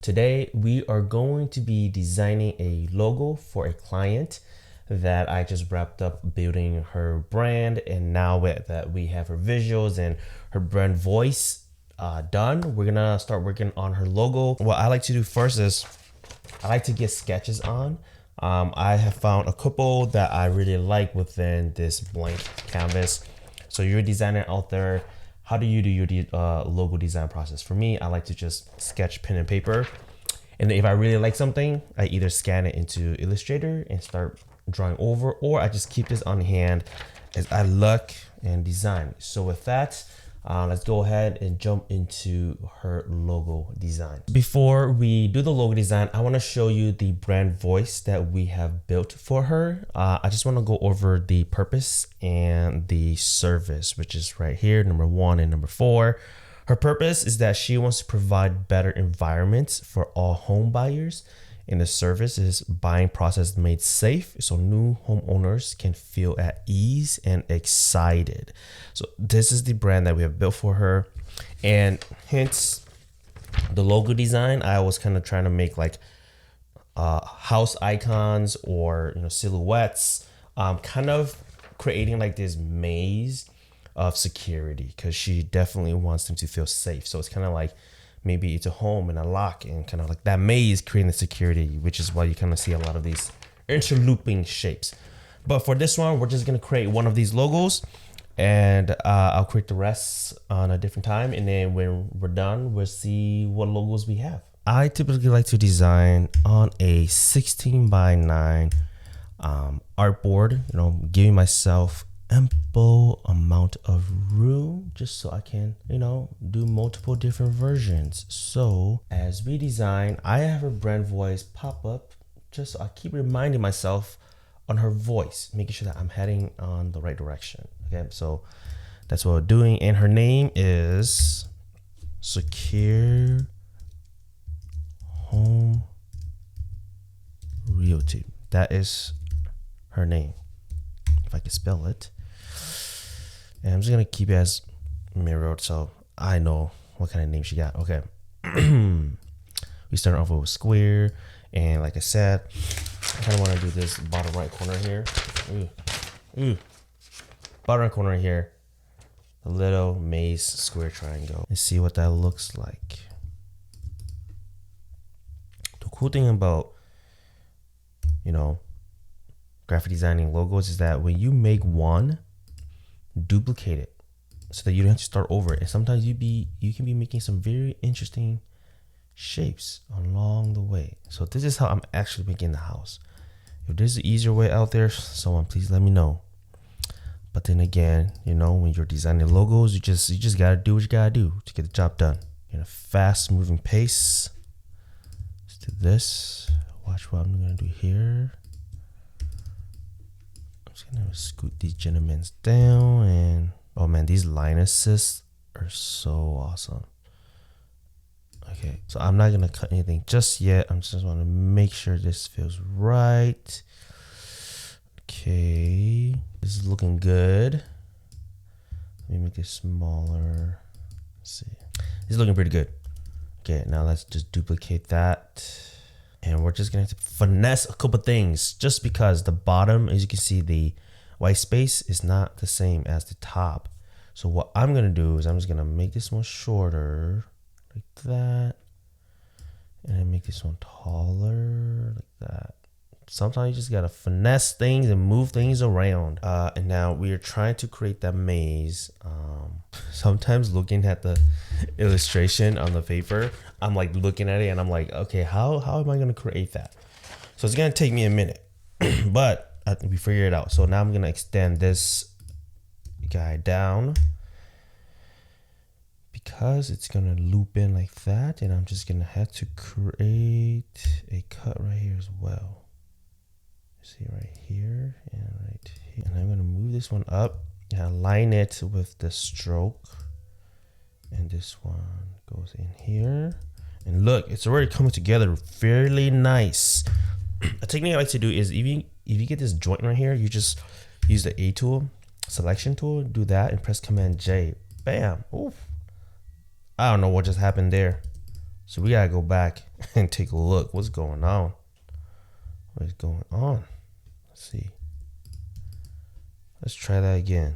Today, we are going to be designing a logo for a client that I just wrapped up building her brand. And now that we have her visuals and her brand voice done, we're gonna start working on her logo. What I like to do first is I like to get sketches on. I have found a couple that I really like within this blank canvas. So you're a designer out there, how do you do your logo design process? For me, I like to just sketch pen and paper. And if I really like something, I either scan it into Illustrator and start drawing over, or I just keep this on hand as I look and design. So with that, let's go ahead and jump into her logo design. Before we do the logo design, I want to show you the brand voice that we have built for her. I just want to go over the purpose and the service, which is right here, number 1 and number 4. Her purpose is that she wants to provide better environments for all home buyers. And the service is buying process made safe so new homeowners can feel at ease and excited. So this is the brand that we have built for her. And hence the logo design, I was kind of trying to make like house icons or silhouettes, kind of creating like this maze of security, because she definitely wants them to feel safe. So it's kind of like maybe it's a home and a lock, and kind of like that maze creating the security, which is why you kind of see a lot of these interlooping shapes. But for this one, we're just going to create one of these logos, and I'll create the rest on a different time. And then when we're done, we'll see what logos we have. I typically like to design on a 16 by 9 artboard, giving myself ample amount of room just so I can do multiple different versions. So as we design, I have her brand voice pop up just so I keep reminding myself on her voice, making sure that I'm heading on the right direction. Okay, so that's what we're doing. And her name is SecureHome Realty. That is her name, if I can spell it. And I'm just gonna keep it as mirrored so I know what kind of name she got. Okay. We start off with a square, and like I said, I kind of want to do this bottom right corner here. Bottom right corner here, a little maze square triangle. Let's see what that looks like. The cool thing about graphic designing logos is that when you make one, duplicate it so that you don't have to start over. And sometimes you can be making some very interesting shapes along the way. So this is how I'm actually making the house. If there's an easier way out there, someone please let me know. But then again, when you're designing logos, you just gotta do what you gotta do to get the job done in a fast moving pace. Let's do this. Watch what I'm gonna do here. I'm just gonna scoot these gentlemen down, and oh man, these line assists are so awesome. Okay, so I'm not gonna cut anything just yet. I'm just want to make sure this feels right. Okay, this is looking good. Let me make this smaller. Let's see, this is looking pretty good. Okay, now let's just duplicate that. And we're just gonna have to finesse a couple things, just because the bottom, as you can see, the white space is not the same as the top. So what I'm gonna do is I'm just gonna make this one shorter, like that, and then make this one taller, like that. Sometimes you just gotta finesse things and move things around. And now we are trying to create that maze. Sometimes looking at the illustration on the paper, I'm like looking at it and I'm like, okay, how am I gonna create that? So it's gonna take me a minute, but I think we figured it out. So now I'm gonna extend this guy down because it's gonna loop in like that, and I'm just gonna have to create a cut right here as well. See right here and right here, and I'm gonna move this one up and align it with the stroke, and this one goes in here, and look, it's already coming together fairly nice. A technique I like to do is if you get this joint right here, you just use the A tool, selection tool, do that, and press Command J. Bam. Oof. I don't know what just happened there. So we gotta go back and take a look. What's going on? What is going on? Let's see. Let's try that again.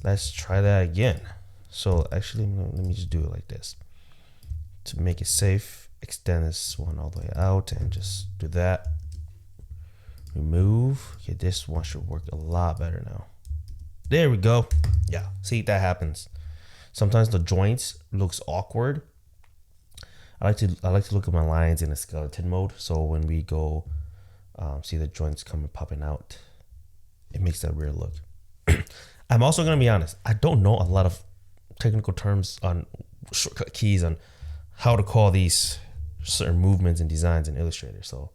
Let's try that again. So actually, let me just do it like this. To make it safe, extend this one all the way out and just do that. Remove. Okay, this one should work a lot better now. There we go. Yeah, see, that happens. Sometimes the joints looks awkward. I like to look at my lines in a skeleton mode. So when we go see the joints coming popping out, it makes that weird look. I'm also gonna be honest. I don't know a lot of technical terms on shortcut keys on how to call these certain movements and designs in Illustrator. So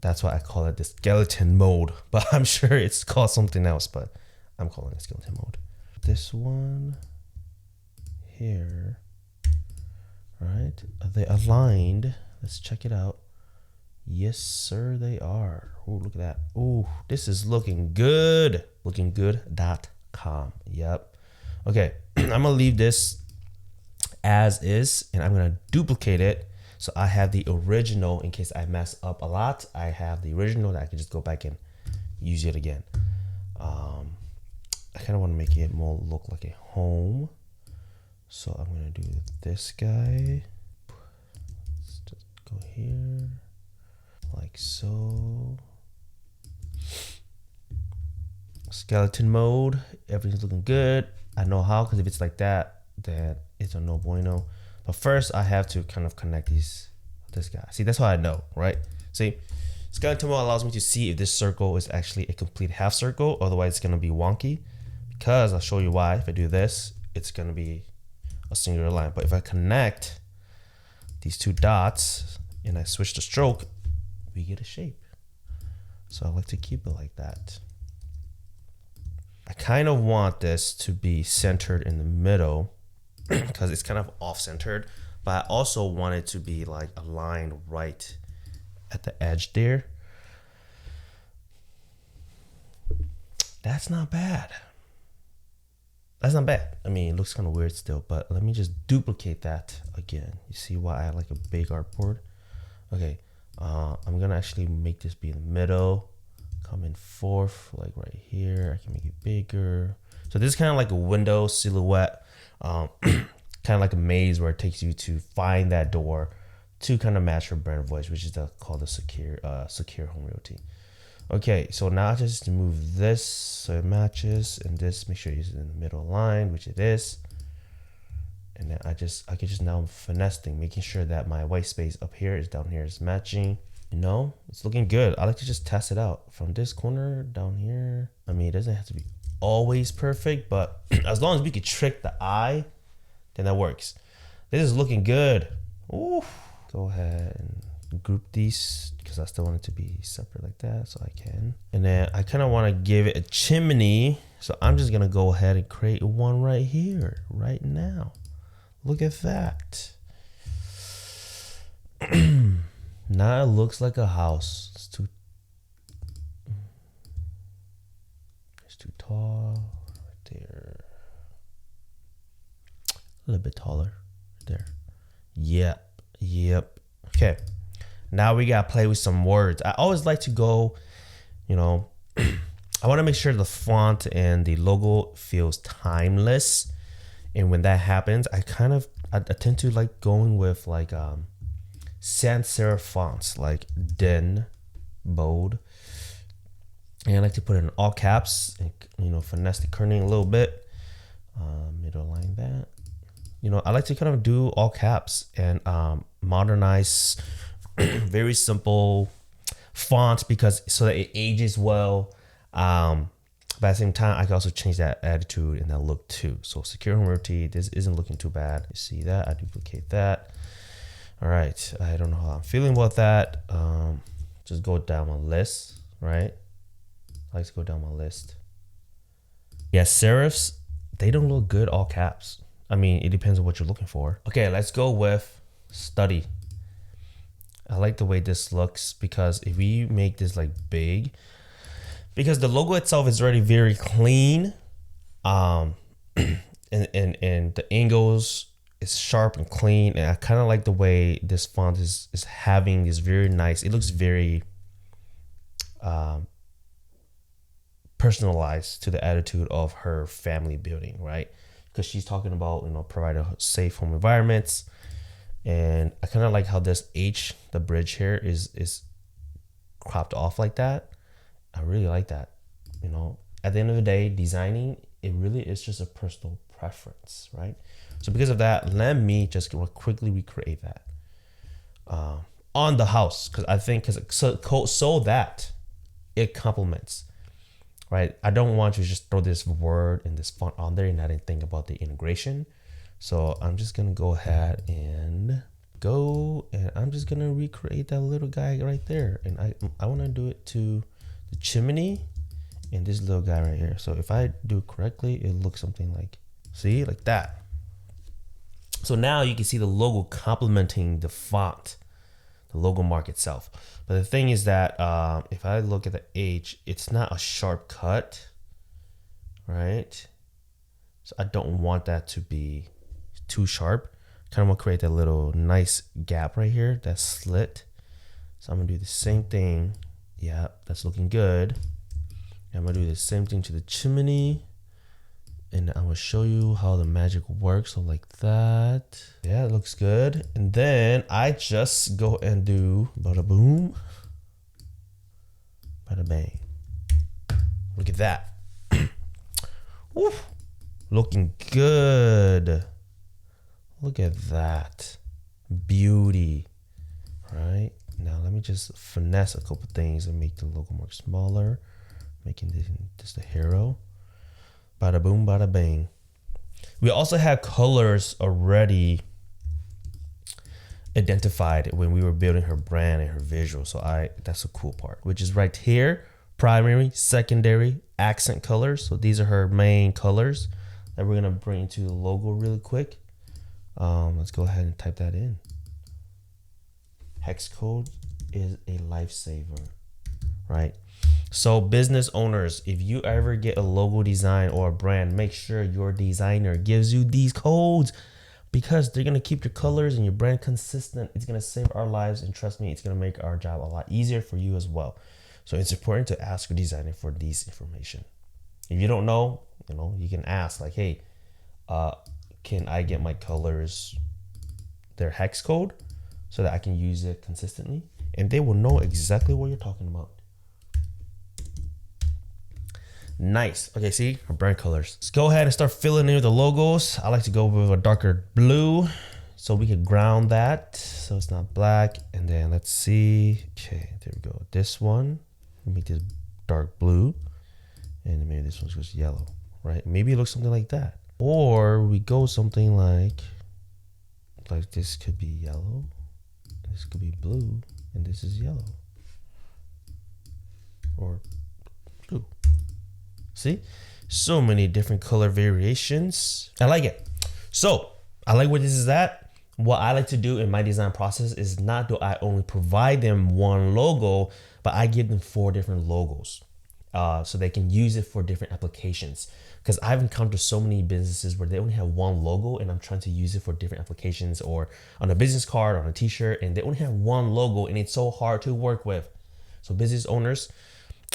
that's why I call it the skeleton mode. But I'm sure it's called something else. But I'm calling it skeleton mode. This one here, right? Are they aligned? Let's check it out. Yes, sir, they are. Oh, look at that. Oh, this is looking good. Lookinggood.com. Yep. Okay, I'm gonna leave this as is, and I'm gonna duplicate it. So I have the original in case I mess up a lot. I have the original that I can just go back and use it again. I kind of want to make it more look like a home. So I'm going to do this guy. Let's just go here like so. Skeleton mode. Everything's looking good. I know how, because if it's like that, then it's a no bueno. But first I have to kind of connect this guy. See, that's how I know, right? See, skeleton mode allows me to see if this circle is actually a complete half circle. Otherwise it's going to be wonky. Because I'll show you why. If I do this, it's going to be a singular line. But if I connect these two dots and I switch the stroke, we get a shape. So I like to keep it like that. I kind of want this to be centered in the middle because it's kind of off-centered. But I also want it to be like aligned right at the edge there. That's not bad. That's not bad. I mean, it looks kind of weird still, but let me just duplicate that again. You see why I like a big artboard? Okay, I'm gonna actually make this be in the middle, come in fourth, like right here. I can make it bigger. So this is kind of like a window silhouette, kind of like a maze where it takes you to find that door to kind of match your brand voice, which is called the SecureHome Realty. Okay, so now I just move this so it matches, and this, make sure it's in the middle line, which it is. And then I can just now finesse thing, making sure that my white space up here is down here is matching. You know, it's looking good. I like to just test it out from this corner down here. I mean, it doesn't have to be always perfect, but as long as we could trick the eye, then that works. This is looking good. Ooh. Go ahead and group these because I still want it to be separate like that, so I can. And then I kind of want to give it a chimney, so I'm just gonna go ahead and create one right here, right now. Look at that. Now it looks like a house. It's too tall right there. A little bit taller right there. Yep. Okay. Now we gotta play with some words. I always like to go, you know, I want to make sure the font and the logo feels timeless. And when that happens, I tend to like going with like sans serif fonts like Den, bold. And I like to put it in all caps and, you know, finesse the kerning a little bit. Middle line that. You know, I like to kind of do all caps and modernize very simple fonts because so that it ages well. But at the same time, I can also change that attitude and that look too. So SecureHome Realty, this isn't looking too bad. You see that? I duplicate that. All right. I don't know how I'm feeling about that. Just go down my list, right? I like to go down my list. Yeah, serifs, they don't look good all caps. I mean, it depends on what you're looking for. Okay, let's go with study. I like the way this looks because if we make this like big, because the logo itself is already very clean, and the angles it's sharp and clean, and I kind of like the way this font is having this very nice. It looks very personalized to the attitude of her family building, right? Because she's talking about, you know, provide a safe home environments. And I kind of like how this H, the bridge here, is cropped off like that. I really like that. You know, at the end of the day, designing, it really is just a personal preference, right? So because of that, let me just quickly recreate that on the house, because I think so that it complements, right? I don't want to just throw this word and this font on there and I didn't think about the integration. So I'm just gonna go ahead and I'm just gonna recreate that little guy right there. And I wanna do it to the chimney and this little guy right here. So if I do it correctly, it looks something like, see, like that. So now you can see the logo complementing the font, the logo mark itself. But the thing is that if I look at the H, it's not a sharp cut, right? So I don't want that to be too sharp. Kind of want to create that little nice gap right here, that slit. So I'm gonna do the same thing. Yeah, that's looking good. And I'm gonna do the same thing to the chimney. And I will show you how the magic works. So like that. Yeah, it looks good. And then I just go and do bada boom, bada bang. Look at that. Woo, looking good. Look at that. Beauty. Right? Now let me just finesse a couple things and make the logo more smaller. Making this the hero. Bada boom, bada bang. We also had colors already identified when we were building her brand and her visual. So that's a cool part, which is right here. Primary, secondary, accent colors. So these are her main colors that we're gonna bring into the logo really quick. Let's go ahead and type that in. Hex code is a lifesaver, right? So business owners, if you ever get a logo design or a brand, make sure your designer gives you these codes, because they're going to keep your colors and your brand consistent. It's going to save our lives, and trust me, it's going to make our job a lot easier for you as well. So it's important to ask your designer for these information. If you don't know, you know, you can ask like, hey, can I get my colors, their hex code, so that I can use it consistently? And they will know exactly what you're talking about. Nice. Okay, see our brand colors. Let's go ahead and start filling in with the logos. I like to go with a darker blue so we can ground that so it's not black. And then let's see. Okay, there we go. This one, make this dark blue, and maybe this one's just yellow, right? Maybe it looks something like that. Or we go something like this could be yellow, this could be blue, and this is yellow. Or blue. See, so many different color variations. I like it. So I like where this is at. What I like to do in my design process is not do I only provide them one logo, but I give them 4 different logos so they can use it for different applications. Because I've encountered so many businesses where they only have one logo and I'm trying to use it for different applications, or on a business card, on a t-shirt, and they only have one logo and it's so hard to work with. So business owners,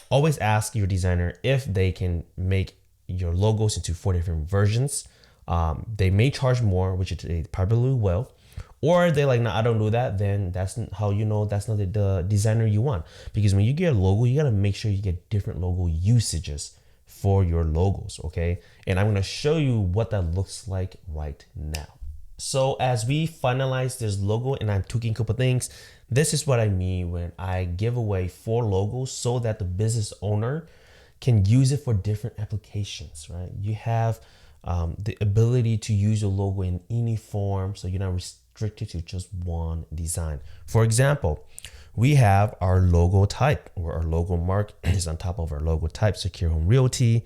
always ask your designer if they can make your logos into 4 different versions. They may charge more, which they probably will. Or they're like, no, I don't do that. Then that's how you know that's not the designer you want. Because when you get a logo, you got to make sure you get different logo usages for your logos, okay? And I'm going to show you what that looks like right now. So as we finalize this logo and I'm tweaking a couple things, this is what I mean when I give away 4 logos so that the business owner can use it for different applications, right? You have the ability to use your logo in any form, so you're not restricted to just one design. For example, we have our logo type, where our logo mark is on top of our logo type, SecureHome Realty.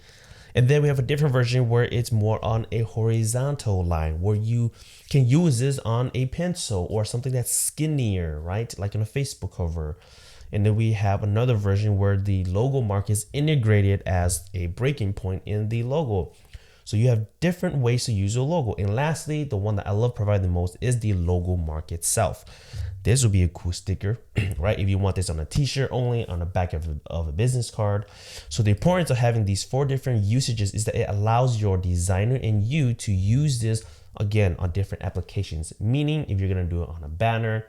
And then we have a different version where it's more on a horizontal line, where you can use this on a pencil or something that's skinnier, right? Like on a Facebook cover. And then we have another version where the logo mark is integrated as a breaking point in the logo. So you have different ways to use your logo. And lastly, the one that I love providing the most is the logo mark itself. This would be a cool sticker, right? If you want this on a t-shirt only, on the back of a business card. So the importance of having these 4 different usages is that it allows your designer and you to use this again on different applications. Meaning if you're gonna do it on a banner,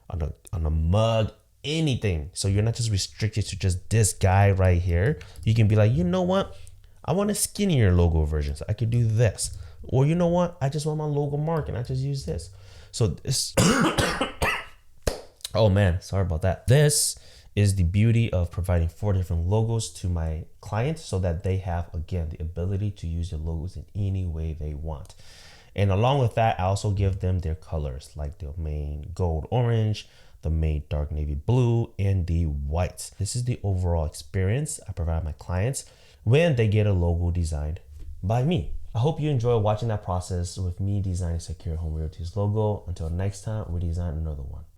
on a mug, anything. So you're not just restricted to just this guy right here. You can be like, you know what? I want a skinnier logo version, so I could do this. Or you know what? I just want my logo mark and I just use this. So this, oh man, sorry about that. This is the beauty of providing 4 different logos to my clients so that they have, again, the ability to use their logos in any way they want. And along with that, I also give them their colors, like the main gold orange, the main dark navy blue, and the whites. This is the overall experience I provide my clients when they get a logo designed by me. I hope you enjoy watching that process with me designing Secure Home Realty's logo. Until next time, we design another one.